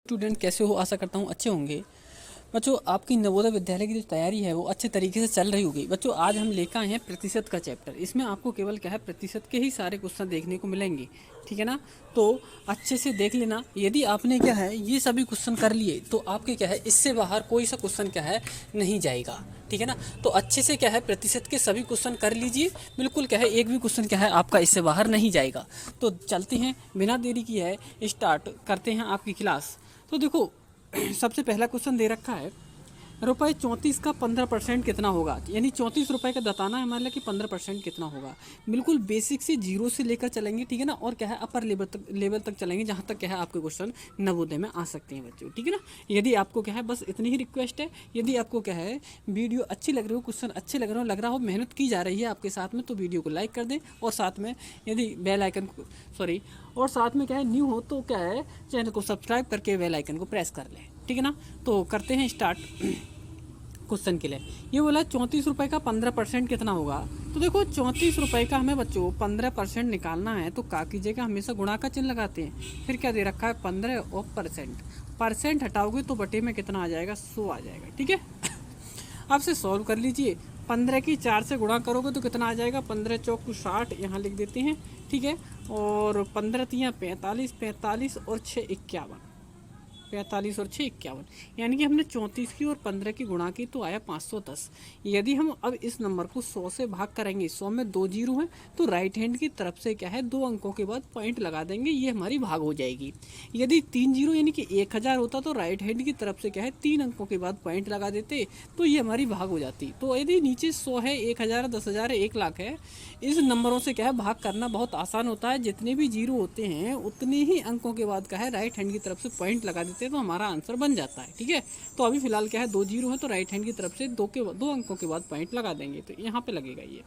Student कैसे हो? आशा करता हूँ अच्छे होंगे। बच्चों, आपकी नवोदय विद्यालय की जो तैयारी है वो अच्छे तरीके से चल रही होगी। बच्चों, आज हम लेकर आए हैं प्रतिशत का चैप्टर। इसमें आपको केवल क्या है, प्रतिशत के ही सारे क्वेश्चन देखने को मिलेंगे। ठीक है ना? तो अच्छे से देख लेना। यदि आपने क्या है ये सभी क्वेश्चन कर लिए तो आपके क्या है इससे बाहर कोई सा क्वेश्चन क्या है नहीं जाएगा। ठीक है ना? तो अच्छे से क्या है प्रतिशत के सभी क्वेश्चन कर लीजिए। बिल्कुल क्या है एक भी क्वेश्चन क्या है आपका इससे बाहर नहीं जाएगा। तो चलते हैं, बिना देरी की है स्टार्ट करते हैं आपकी क्लास। तो देखो सबसे पहला क्वेश्चन दे रखा है, रुपये 34 का 15% कितना होगा। यानी 34 रुपये का बताना है हमारे लिए कि 15% कितना होगा। बिल्कुल बेसिक से जीरो से लेकर चलेंगे। ठीक है ना? और क्या है अपर लेवल तक चलेंगे, जहाँ तक क्या है आपके क्वेश्चन नवोदय में आ सकते हैं बच्चों। ठीक है ना? यदि आपको क्या है बस इतनी ही रिक्वेस्ट है। यदि आपको क्या है वीडियो अच्छी लग रही हो, क्वेश्चन अच्छे लग रहा हो, मेहनत की जा रही है आपके साथ में, तो वीडियो को लाइक कर दें। और साथ में यदि बेल आइकन को और साथ में क्या है न्यू हो तो क्या है चैनल को सब्सक्राइब करके बेल आइकन को प्रेस कर लें। ठीक है ना? तो करते हैं स्टार्ट क्वेश्चन के लिए। ये बोला 34 रुपये का 15% कितना होगा। तो देखो 34 रुपये का हमें बच्चों 15% निकालना है तो क्या कीजिएगा, हमेशा गुणा का चिन्ह लगाते हैं। फिर क्या दे रखा है 15 और परसेंट हटाओगे तो बटे में कितना आ जाएगा, 100 आ जाएगा। ठीक है? अब से सॉल्व कर लीजिए। 15 की 4 से गुणा करोगे तो कितना आ जाएगा, 15 चौक 60 यहाँ लिख देते हैं। ठीक है? और 15 तियाँ 45, 45 और 6 51, 45 और 6 51। यानी कि हमने 34 की और 15 की गुणा की तो आया 510। यदि हम अब इस नंबर को 100 से भाग करेंगे, 100 में 2 जीरो हैं तो राइट हैंड की तरफ से क्या है 2 अंकों के बाद पॉइंट लगा देंगे, ये हमारी भाग हो जाएगी। यदि 3 जीरो यानी कि 1000 होता तो राइट हैंड की तरफ से क्या है 3 अंकों के बाद पॉइंट लगा देते तो ये हमारी भाग हो जाती। तो यदि नीचे 100 है, 1000 है, 10,000 है, 1 लाख है, इस नंबरों से क्या है भाग करना बहुत आसान होता है। जितने भी जीरो होते हैं उतने ही अंकों के बाद क्या है राइट हैंड की तरफ से पॉइंट लगा देते हैं तो हमारा आंसर बन जाता है। ठीक है? तो अभी फिलहाल क्या है 2 जीरो है तो राइट हैंड की तरफ से 2 अंकों के बाद पॉइंट लगा देंगे तो यहाँ पे लगेगा ये।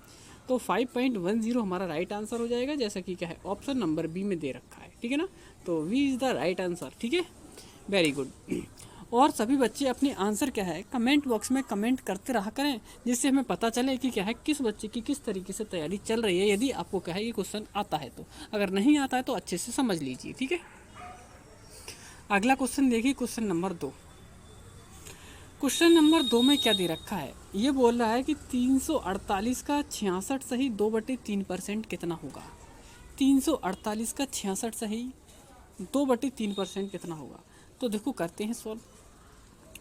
तो 5.10 हमारा राइट आंसर हो जाएगा, जैसा कि क्या है ऑप्शन नंबर बी में दे रखा है। ठीक है ना? तो B is the right answer. ठीक है, वेरी गुड। और सभी बच्चे अपने आंसर क्या है कमेंट बॉक्स में कमेंट करते रहा करें, जिससे हमें पता चले कि क्या है किस बच्चे की किस तरीके से तैयारी चल रही है। यदि आपको क्या है ये क्वेश्चन आता है तो, अगर नहीं आता है तो अच्छे से समझ लीजिए। ठीक है? अगला क्वेश्चन देखिए, क्वेश्चन नंबर 2। क्वेश्चन नंबर 2 में क्या दे रखा है, ये बोल रहा है कि 348 का 66 सही 2/3% कितना होगा। 348 का 66 सही 2/3% कितना होगा। तो देखो करते हैं सॉल्व।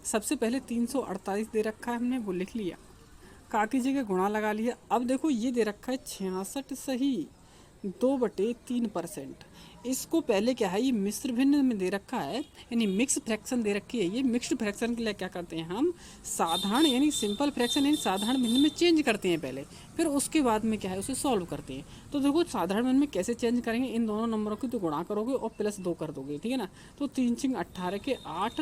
सबसे पहले 348 दे रखा है, हमने वो लिख लिया, का की जगह गुणा लगा लिया। अब देखो ये दे रखा है 66 सही 2/3%। इसको पहले क्या है ये मिश्र भिन्न में दे रखा है, यानी मिक्स फ्रैक्शन दे रखी है। ये मिक्स्ड फ्रैक्शन के लिए क्या करते हैं हम साधारण यानी सिंपल फ्रैक्शन यानी साधारण भिन्न में चेंज करते हैं पहले, फिर उसके बाद में क्या है उसे सॉल्व करते हैं। तो देखो साधारण भिन्न में कैसे चेंज करेंगे, इन दोनों नंबरों की तो गुणा करोगे और +2 कर दोगे। ठीक है ना? तो 3 × 18 के 8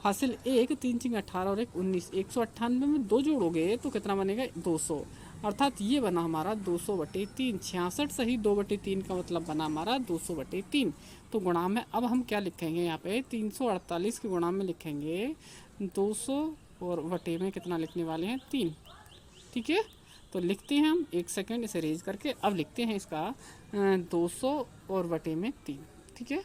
हासिल 1, 3 × 18 और 1 19, 198 में 2 जोड़ोगे तो कितना बनेगा 200। अर्थात ये बना हमारा 200/3। 66 सही 2/3 का मतलब बना हमारा 200/3। तो गुणा में अब हम क्या लिखेंगे यहाँ पे 348 के गुणा में लिखेंगे 200 और बटे में कितना लिखने वाले हैं 3। ठीक है? तो लिखते हैं हम, 1 सेकेंड इसे रेज करके अब लिखते हैं इसका 200 और बटे में 3। ठीक है?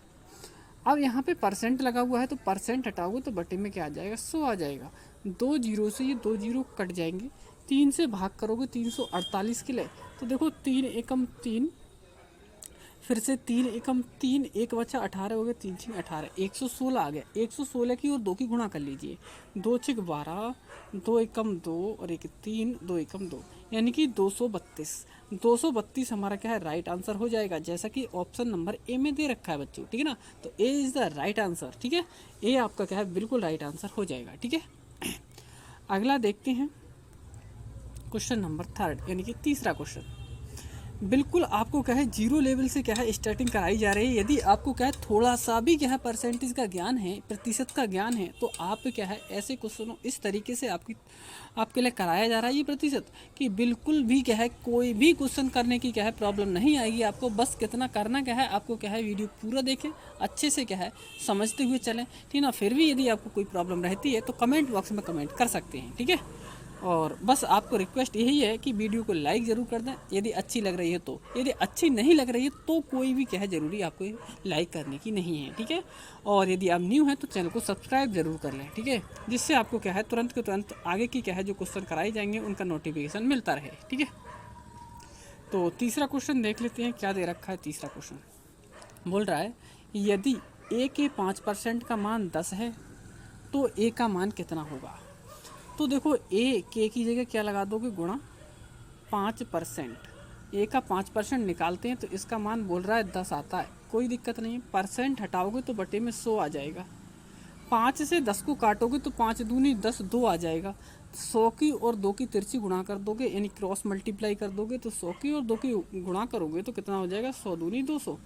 अब यहाँ पे परसेंट लगा हुआ है तो परसेंट हटाओगे तो बटे में क्या आ जाएगा 100 आ जाएगा। 2 जीरो से ये 2 जीरो कट जाएंगे। 3 से भाग करोगे 348 के लिए तो देखो 3 एकम 3, फिर से 3 एकम 3, 1 बचा 18 हो गया, 3 × 18 116 आ गया। 116 की और 2 की गुणा कर लीजिए, 2 × 12, 2 एकम 2 और 1 3, 2 एकम 2 यानी कि 232। 232 हमारा क्या है राइट आंसर हो जाएगा, जैसा कि ऑप्शन नंबर ए में दे रखा है बच्चों। ठीक है ना? तो A is the right answer. ठीक है? ए आपका क्या है बिल्कुल राइट आंसर हो जाएगा। ठीक है? अगला देखते हैं क्वेश्चन नंबर 3 यानी कि तीसरा क्वेश्चन। बिल्कुल आपको क्या है जीरो लेवल से क्या है स्टार्टिंग कराई जा रही है। यदि आपको क्या है थोड़ा सा भी क्या है परसेंटेज का ज्ञान है, प्रतिशत का ज्ञान है, तो आप क्या है ऐसे क्वेश्चनों इस तरीके से आपके लिए कराया जा रहा है ये प्रतिशत कि बिल्कुल भी क्या है कोई भी क्वेश्चन करने की क्या है प्रॉब्लम नहीं आएगी आपको। बस कितना करना क्या है आपको क्या है वीडियो पूरा देखें, अच्छे से क्या है समझते हुए चलें। ठीक ना? फिर भी यदि आपको कोई प्रॉब्लम रहती है तो कमेंट बॉक्स में कमेंट कर सकते हैं। ठीक है? और बस आपको रिक्वेस्ट यही है कि वीडियो को लाइक ज़रूर कर दें यदि अच्छी लग रही है तो। यदि अच्छी नहीं लग रही है तो कोई भी क्या है ज़रूरी आपको लाइक करने की नहीं है, ठीक है। और यदि आप न्यू हैं तो चैनल को सब्सक्राइब ज़रूर कर लें, ठीक है, जिससे आपको क्या है तुरंत के तुरंत आगे की क्या है जो क्वेश्चन कराए जाएंगे उनका नोटिफिकेशन मिलता रहे, ठीक है। तो तीसरा क्वेश्चन देख लेते हैं, क्या दे रखा है। तीसरा क्वेश्चन बोल रहा है यदि ए के 5% का मान 10 है तो ए का मान कितना होगा। तो देखो ए के की जगह क्या लगा दोगे, गुणा 5%। ए का 5% निकालते हैं तो इसका मान बोल रहा है 10 आता है, कोई दिक्कत नहीं है। परसेंट हटाओगे तो बटे में 100 आ जाएगा। 5 से 10 को काटोगे तो 5 दूनी 10, 2 आ जाएगा। 100 की और 2 की तिरछी गुणा कर दोगे, यानी क्रॉस मल्टीप्लाई कर दोगे तो 100 की और 2 की गुणा करोगे तो कितना हो जाएगा, 100 दूनी 200।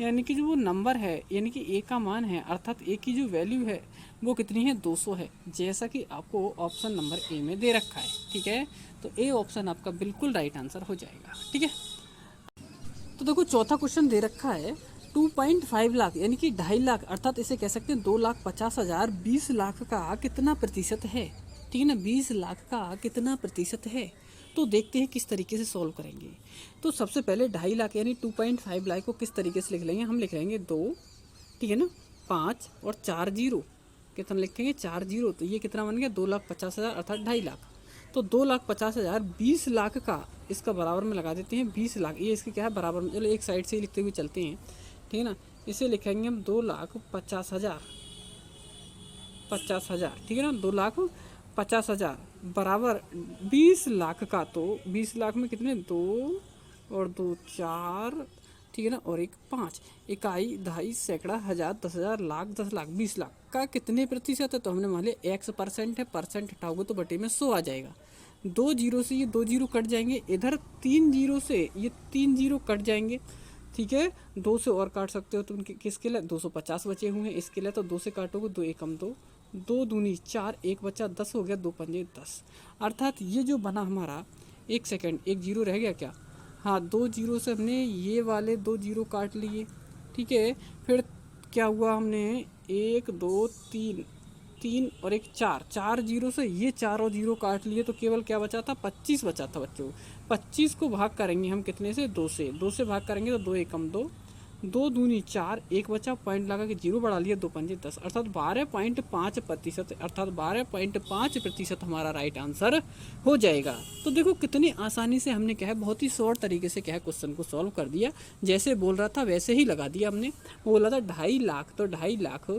यानी कि जो वो नंबर है, यानी कि ए का मान है, अर्थात ए की जो वैल्यू है वो कितनी है, 200 है, जैसा कि आपको ऑप्शन नंबर ए में दे रखा है, ठीक है। तो ए ऑप्शन आपका बिल्कुल राइट आंसर हो जाएगा, ठीक है। तो देखो चौथा क्वेश्चन दे रखा है 2.5 लाख यानी कि 2.5 लाख, अर्थात इसे कह सकते हैं 2,50,000 20 लाख का कितना प्रतिशत है, ठीक है ना। 20 लाख का कितना प्रतिशत है, तो देखते हैं किस तरीके से सॉल्व करेंगे। तो सबसे पहले 2.5 लाख यानी 2.5 लाख को किस तरीके से लिख लेंगे, हम लिख लेंगे 2, ठीक है ना, 5 और 4 जीरो, कितना लिखेंगे 4 जीरो, तो ये कितना बन गया 2,50,000 अर्थात 2.5 लाख। तो 2,50,000 20 लाख का इसका बराबर में लगा देते हैं 20 लाख, ये इसके क्या है बराबर में, चलो एक साइड से ही लिखते हुए चलते हैं, ठीक है ना। इसे लिखेंगे हम 2,50,000, 50,000, ठीक है ना, 2,50,000 बराबर 20 लाख का। तो 20 लाख में कितने, 2 और 2 4, ठीक है ना, और 1 5, इकाई, दहाई, सैकड़ा, हज़ार, 10,000, लाख, 10 लाख, 20 लाख का कितने प्रतिशत है। तो हमने मान लिया x% है, परसेंट हटाओगे तो बटे में 100 आ जाएगा। 2 जीरो से ये 2 जीरो कट जाएंगे, इधर 3 जीरो से ये 3 जीरो कट जाएंगे, ठीक है। 2 से और काट सकते हो तो उनके किसके लिए, 250 बचे हुए हैं इसके लिए, तो 2 से काटोगे, 2 एकम 2, 2 दूनी 4, 1 बचा 10 हो गया, 2 पंजे 10। अर्थात ये जो बना हमारा, एक सेकेंड, एक जीरो रह गया क्या, हाँ 2 जीरो से हमने ये वाले 2 जीरो काट लिए, ठीक है। फिर क्या हुआ, हमने 1 2 3, 3 और 1 4, 4 जीरो से ये चारों जीरो काट लिए, तो केवल क्या बचा था, 25 बचा था बच्चों। 25 को भाग करेंगे हम कितने से, 2 से, 2 से भाग करेंगे तो 2 एकम 2, 2 दूनी 4, 1 बचा, पॉइंट लगा के जीरो बढ़ा लिया, 2 पंजे 10, अर्थात 12.5%, अर्थात 12.5% हमारा राइट आंसर हो जाएगा। तो देखो कितनी आसानी से हमने क्या है, बहुत ही शॉर्ट तरीके से क्या है क्वेश्चन को सॉल्व कर दिया, जैसे बोल रहा था वैसे ही लगा दिया हमने। बोला था 2.5 लाख, तो 2.5 लाख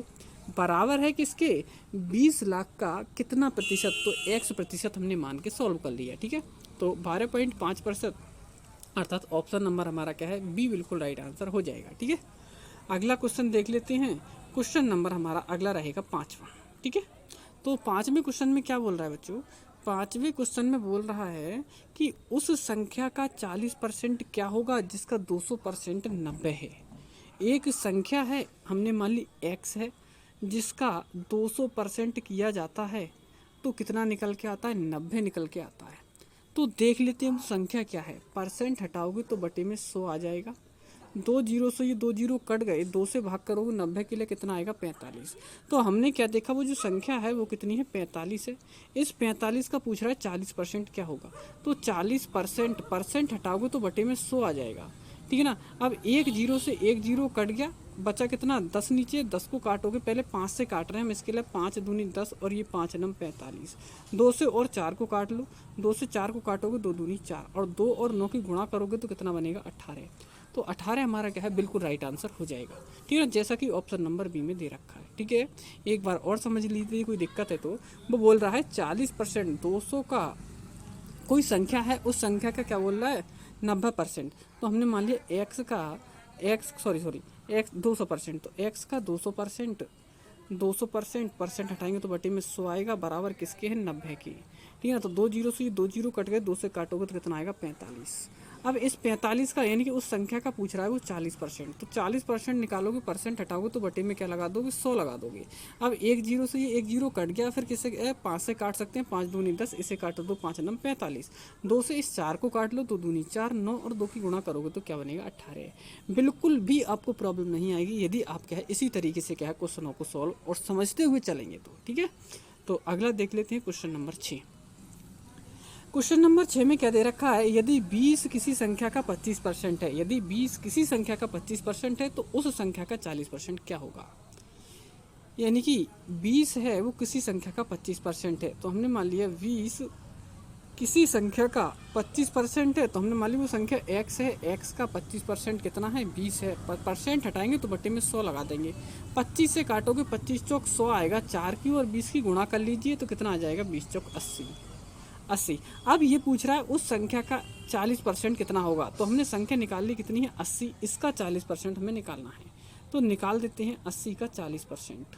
बराबर है किसके, 20 लाख का कितना प्रतिशत, तो x% हमने मान के सॉल्व कर लिया, ठीक है। तो 12.5%, अर्थात ऑप्शन नंबर हमारा क्या है, बी बिल्कुल राइट आंसर हो जाएगा, ठीक है। अगला क्वेश्चन देख लेते हैं। क्वेश्चन नंबर हमारा अगला रहेगा 5वां, ठीक है। तो 5वें क्वेश्चन में क्या बोल रहा है बच्चों, 5वें क्वेश्चन में बोल रहा है कि उस संख्या का 40% क्या होगा जिसका 200% 90 है। एक संख्या है, हमने मान ली x है, जिसका 200% किया जाता है तो कितना निकल के आता है, 90 निकल के आता है। तो देख लेते हैं हम संख्या क्या है, परसेंट हटाओगे तो बटे में 100 आ जाएगा। 2 जीरो से ये 2 जीरो कट गए, 2 से भाग करोगे 90 के लिए कितना आएगा, 45। तो हमने क्या देखा, वो जो संख्या है वो कितनी है, 45 है। इस 45 का पूछ रहा है 40% क्या होगा, तो 40% परसेंट हटाओगे तो बटे में 100 आ जाएगा, ठीक है ना। अब 1 जीरो से 1 जीरो कट गया, बचा कितना, 10 नीचे, 10 को काटोगे, पहले 5 से काट रहे हैं हम, इसके लिए 5 दूनी 10 और ये 5 नम 45। 2 से और 4 को काट लो, 2 से 4 को काटोगे 2 दूनी 4, और 2 और 9 की गुणा करोगे तो कितना बनेगा, 18। तो 18 हमारा क्या है, बिल्कुल राइट आंसर हो जाएगा, ठीक है ना, जैसा कि ऑप्शन नंबर बी में दे रखा है, ठीक है। एक बार और समझ लीजिए, कोई दिक्कत है तो। वो बोल रहा है 40%, 200 का कोई संख्या है, उस संख्या का क्या बोल रहा है, 90%। तो हमने मान लिया एक्स का, एक्स 200%, तो एक्स का 200%, 200% परसेंट हटाएंगे तो बटे में 100 आएगा, बराबर किसके है, 90 की, ठीक है ना। तो 2 जीरो से ये 2 जीरो कट गए, 2 से काटोगे तो कितना आएगा, 45। अब इस 45 का यानी कि उस संख्या का पूछ रहा है वो 40%, तो 40% निकालोगे, परसेंट हटाओगे तो बटे में क्या लगा दोगे, 100 लगा दोगे। अब 1 जीरो से ये 1 जीरो कट गया, फिर किससे 5 से काट सकते हैं, 5 दूनी 10, इसे काटो, 2 5 नम 45, 2 से इस 4 को काट लो, 2 दूनी 4, 9 और 2 की गुणा करोगे तो क्या बनेगा, 18। बिल्कुल भी आपको प्रॉब्लम नहीं आएगी यदि आप क्या है इसी तरीके से क्या है क्वेश्चनों को सॉल्व और समझते हुए चलेंगे तो, ठीक है। तो अगला देख लेते हैं क्वेश्चन नंबर 6। क्वेश्चन नंबर 6 में क्या दे रखा है, यदि 20 किसी संख्या का 25% है, यदि 20 किसी संख्या का 25% है तो उस संख्या का 40% क्या होगा। यानी कि 20 है वो किसी संख्या का 25% है, तो हमने मान लिया 20 किसी संख्या का 25% है, तो हमने मान लिया वो संख्या x है, x का 25% कितना है 20 है, परसेंट हटाएंगे तो बटे में 100 लगा देंगे, 25 से काटोगे 25 चौक 100 आएगा, 4 की और 20 की गुणा कर लीजिए तो कितना आ जाएगा 20 चौक 80। अब ये पूछ रहा है उस संख्या का 40% कितना होगा, तो हमने संख्या निकाल ली कितनी है 80, इसका 40% हमें निकालना है, तो निकाल देते हैं 80 का 40%,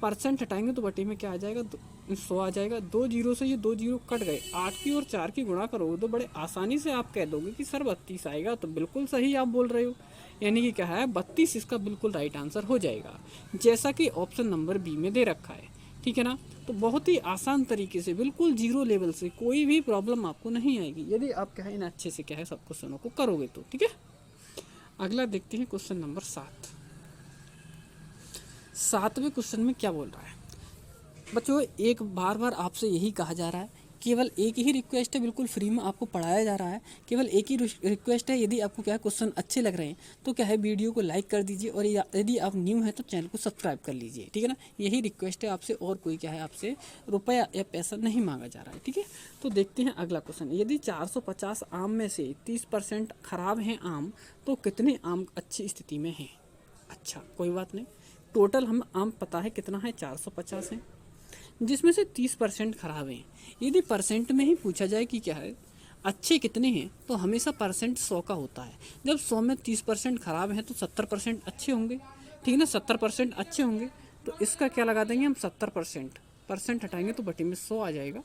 परसेंट हटाएंगे तो बटे में क्या आ जाएगा 100 आ जाएगा, 2 जीरो से ये 2 जीरो कट गए, 8 की और 4 की गुणा करोगे तो बड़े आसानी से आप कह दोगे कि सर 32 आएगा, तो बिल्कुल सही आप बोल रहे हो, यानी कि क्या है 32 इसका बिल्कुल राइट आंसर हो जाएगा, जैसा कि ऑप्शन नंबर बी में दे रखा है, ठीक है ना। तो बहुत ही आसान तरीके से बिल्कुल जीरो लेवल से कोई भी प्रॉब्लम आपको नहीं आएगी यदि आप क्या है इन अच्छे से क्या है सब क्वेश्चनों को करोगे तो, ठीक है। अगला देखते हैं क्वेश्चन नंबर 7। 7वें क्वेश्चन में क्या बोल रहा है बच्चों, एक बार आपसे यही कहा जा रहा है, केवल एक ही रिक्वेस्ट है, बिल्कुल फ्री में आपको पढ़ाया जा रहा है, केवल एक ही रिक्वेस्ट है, यदि आपको क्या है क्वेश्चन अच्छे लग रहे हैं तो क्या है वीडियो को लाइक कर दीजिए, और यदि आप न्यू हैं तो चैनल को सब्सक्राइब कर लीजिए, ठीक है ना। यही रिक्वेस्ट है आपसे, और कोई क्या है आपसे रुपया या पैसा नहीं मांगा जा रहा है, ठीक है। तो देखते हैं अगला क्वेश्चन, यदि 450 आम में से 30% खराब हैं आम, तो कितने आम अच्छी स्थिति में हैं। अच्छा कोई बात नहीं, टोटल हम आम पता है कितना है 450 है, जिसमें से 30% खराब हैं। यदि परसेंट में ही पूछा जाए कि क्या है अच्छे कितने हैं, तो हमेशा परसेंट 100 का होता है, जब 100 में 30% खराब हैं तो 70% अच्छे होंगे, ठीक है ना, 70% अच्छे होंगे, तो इसका क्या लगा देंगे हम 70%, परसेंट हटाएंगे तो बटे में 100 आ जाएगा,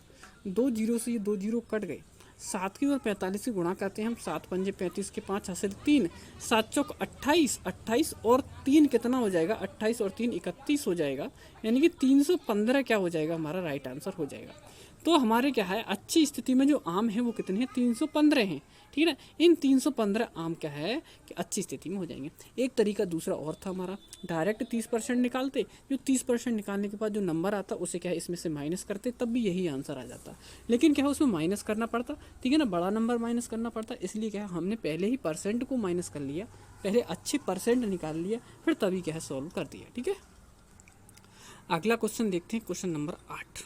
2 जीरो से ये 2 जीरो कट गए, 7 की और 45 की गुणा करते हैं हम, 7 पंजे 35 के 5 हासिल 3, 7 चौक 28, 28 और 3 कितना हो जाएगा 28 और 3 31 हो जाएगा, यानी कि 315 क्या हो जाएगा हमारा राइट आंसर हो जाएगा। तो हमारे क्या है अच्छी स्थिति में जो आम है वो कितने हैं 315 हैं, ठीक है ना। इन 315 आम क्या है कि अच्छी स्थिति में हो जाएंगे। एक तरीका दूसरा और था हमारा, डायरेक्ट 30% निकालते, जो 30% निकालने के बाद जो नंबर आता उसे क्या है इसमें से माइनस करते, तब भी यही आंसर आ जाता, लेकिन क्या है उसमें माइनस करना पड़ता, ठीक है ना, बड़ा नंबर माइनस करना पड़ता, इसलिए क्या है हमने पहले ही परसेंट को माइनस कर लिया, पहले अच्छे परसेंट निकाल लिया, फिर तभी क्या है सॉल्व कर दिया, ठीक है। अगला क्वेश्चन देखते हैं, क्वेश्चन नंबर 8।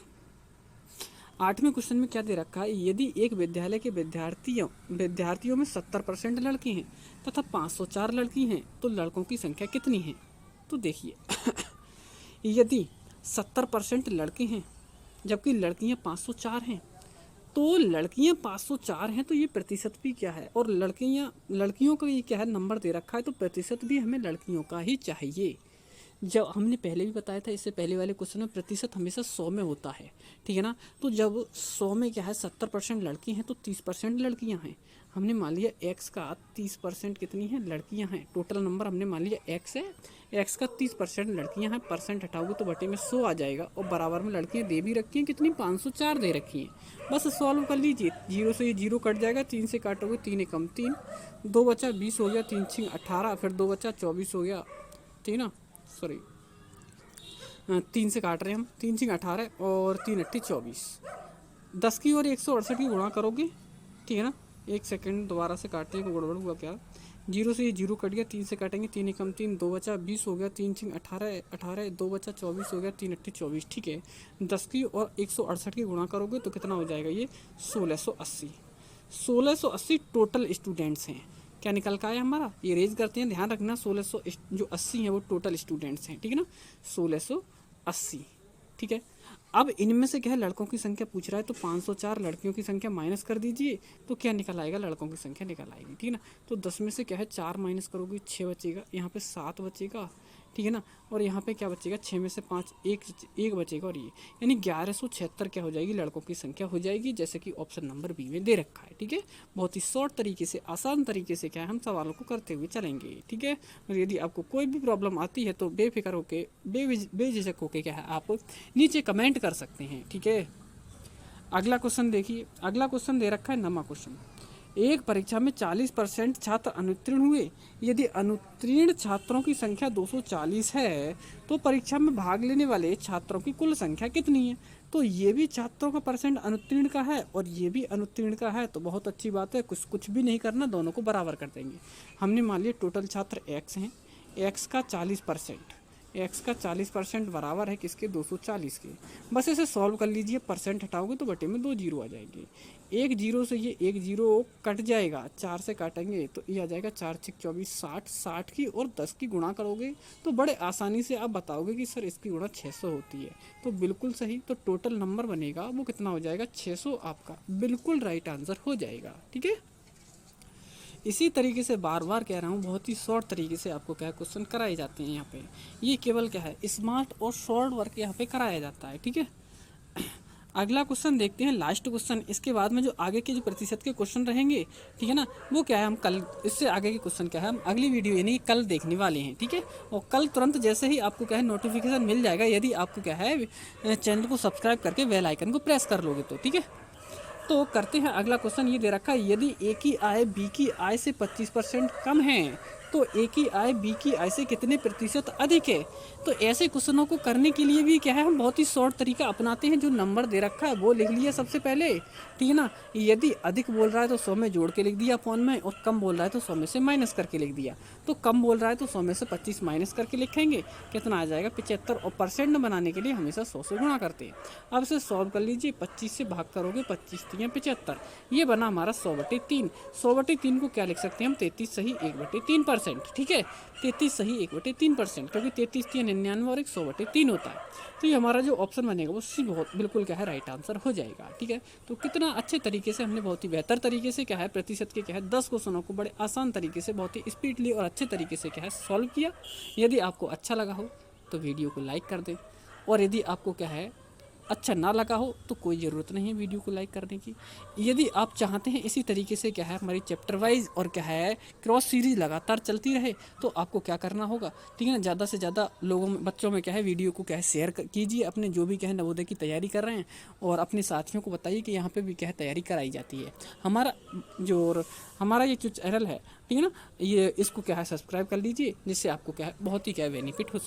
8वें क्वेश्चन में क्या दे रखा है, यदि एक विद्यालय के विद्यार्थियों में 70% लड़की हैं तथा 504 लड़की हैं तो लड़कों की संख्या कितनी है। तो देखिए यदि 70% लड़के हैं जबकि लड़कियां 504 हैं, तो लड़कियां 504 हैं तो ये प्रतिशत भी क्या है, और लड़कियों का ये क्या है नंबर दे रखा है, तो प्रतिशत भी हमें लड़कियों का ही चाहिए। जब हमने पहले भी बताया था, इससे पहले वाले क्वेश्चन में प्रतिशत हमेशा 100 में होता है, ठीक है ना। तो जब 100 में क्या है 70% लड़की हैं तो 30% लड़कियां हैं, हमने मान लिया x का 30% कितनी है लड़कियां हैं, टोटल नंबर हमने मान लिया x है, x का 30% लड़कियां हैं, परसेंट हटाओगे तो बटे में 100 आ जाएगा, और बराबर में लड़कियां दे भी रखी हैं कितनी 504 दे रखी हैं। बस सॉल्व कर लीजिए, जीरो से ये जीरो कट जाएगा, 3 से काटोगे 3 एकम 3, 2 बचा 20 हो गया, 3 6 18, फिर 2 बचा 24 हो गया, ठीक है ना, सॉरी 3 से काट रहे हैं हम, 3 6 18 और 3 8 24, 10 की और 168 की गुणा करोगे, ठीक है ना। एक सेकंड दोबारा से काटने को गड़बड़ हुआ क्या, जीरो से ये जीरो कट गया, 3 से काटेंगे 3 एकम 3, 2 बचा 20 हो गया, 3 6 18 18, 2 बचा 24 हो गया, 3 8 24, ठीक है। 10 की और 168 की गुणा करोगे तो कितना हो जाएगा ये 1680, 1680 टोटल स्टूडेंट्स हैं। क्या निकल का है हमारा, ये रेज करते हैं, ध्यान रखना 1600 जो 80 हैं वो टोटल स्टूडेंट्स हैं, ठीक है ना, 1680, ठीक है। अब इनमें से क्या है लड़कों की संख्या पूछ रहा है, तो 504 लड़कियों की संख्या माइनस कर दीजिए तो क्या निकल आएगा लड़कों की संख्या निकल आएगी, ठीक है ना। तो 10 में से क्या है 4 माइनस करोगे 6 बचेगा, यहाँ पे 7 बचेगा, ठीक है ना, और यहाँ पे क्या बचेगा 6 में से 5 एक बचेगा, और ये यानी 1176 क्या हो जाएगी लड़कों की संख्या हो जाएगी, जैसे कि ऑप्शन नंबर बी में दे रखा है, ठीक है। बहुत ही शॉर्ट तरीके से आसान तरीके से क्या है हम सवालों को करते हुए चलेंगे, ठीक है। और यदि आपको कोई भी प्रॉब्लम आती है तो बेफिक्र होके बेझिझक होके क्या है आप नीचे कमेंट कर सकते हैं, ठीक है। अगला क्वेश्चन देखिए, अगला क्वेश्चन दे रखा है 9वां क्वेश्चन, एक परीक्षा में 40% छात्र अनुत्तीर्ण हुए। यदि अनुत्तीर्ण छात्रों की संख्या 240 है तो परीक्षा में भाग लेने वाले छात्रों की कुल संख्या कितनी है? तो ये भी छात्रों का परसेंट अनुत्तीर्ण का है और ये भी अनुत्तीर्ण का है, तो बहुत अच्छी बात है। कुछ भी नहीं करना, दोनों को बराबर कर देंगे। हमने मान लिया टोटल छात्र x हैं, x का 40%, x का 40% बराबर है किसके? 240 के। बस इसे सॉल्व कर लीजिए, परसेंट हटाओगे तो बटे में 2 जीरो आ जाएंगे। एक जीरो से ये एक जीरो कट जाएगा, 4 से काटेंगे तो ये आ जाएगा 4 6 24 60, 60 की और 10 की गुणा करोगे तो बड़े आसानी से आप बताओगे कि सर इसकी गुणा 600 होती है। तो बिल्कुल सही, तो टोटल नंबर बनेगा वो कितना हो जाएगा? 600 आपका बिल्कुल राइट आंसर हो जाएगा। ठीक है, इसी तरीके से बार बार कह रहा हूँ, बहुत ही शॉर्ट तरीके से आपको क्या क्वेश्चन कराए जाते हैं यहाँ पे। ये केवल क्या है, स्मार्ट और शॉर्ट वर्क यहाँ पे कराया जाता है। ठीक है, अगला क्वेश्चन देखते हैं, लास्ट क्वेश्चन। इसके बाद में जो आगे के जो प्रतिशत के क्वेश्चन रहेंगे, ठीक है ना, वो क्या है, हम कल इससे आगे के क्वेश्चन क्या है हम अगली वीडियो यानी कल देखने वाले हैं। ठीक है, और कल तुरंत जैसे ही आपको क्या है नोटिफिकेशन मिल जाएगा, यदि आपको क्या है चैनल को सब्सक्राइब करके बेल आइकन को प्रेस कर लोगे तो। ठीक है, तो करते हैं अगला क्वेश्चन। ये दे रखा है, यदि ए की आय बी की आय से 25% कम है तो ए की आय बी की आय से कितने प्रतिशत अधिक है? तो ऐसे क्वेश्चनों को करने के लिए भी क्या है, हम बहुत ही शॉर्ट तरीका अपनाते हैं। जो नंबर दे रखा है वो लिख लिया सबसे पहले, ठीक है ना। यदि अधिक बोल रहा है तो 100 में जोड़ के लिख दिया अपॉन में, और कम बोल रहा है तो 100 में से माइनस करके लिख दिया। तो कम बोल रहा है तो 100 में से 25 माइनस करके लिखेंगे, कितना आ जाएगा? 75। और परसेंट बनाने के लिए हमेशा 100 से गुणा करते हैं। अब इसे सॉल्व कर लीजिए, 25 से भाग करोगे, 25 3 75, ये बना हमारा 100/3। 100/3 को क्या लिख सकते हैं हम? 33 सही 1/3%। ठीक है, 33 सही 1/3%, क्योंकि 33 3 99 और 100/3 होता है। तो ये हमारा जो ऑप्शन बनेगा वो सी बहुत बिल्कुल क्या है राइट आंसर हो जाएगा। ठीक है, तो कितना अच्छे तरीके से हमने बहुत ही बेहतर तरीके से क्या है प्रतिशत के क्या है 10 क्वेश्चनों को बड़े आसान तरीके से बहुत ही स्पीडली और अच्छे तरीके से क्या है सॉल्व किया। यदि आपको अच्छा लगा हो तो वीडियो को लाइक कर दें, और यदि आपको क्या है अच्छा ना लगा हो तो कोई ज़रूरत नहीं है वीडियो को लाइक करने की। यदि आप चाहते हैं इसी तरीके से क्या है हमारी चैप्टर वाइज और क्या है क्रॉस सीरीज लगातार चलती रहे, तो आपको क्या करना होगा, ठीक है ना, ज़्यादा से ज़्यादा लोगों में बच्चों में क्या है वीडियो को क्या है शेयर कीजिए, अपने जो भी क्या है नवोदय की तैयारी कर रहे हैं, और अपने साथियों को बताइए कि यहाँ पर भी क्या है तैयारी कराई जाती है। हमारा ये जो चैनल है, ठीक है ना, ये इसको क्या है सब्सक्राइब कर लीजिए, जिससे आपको क्या है बहुत ही क्या है बेनिफिट हो।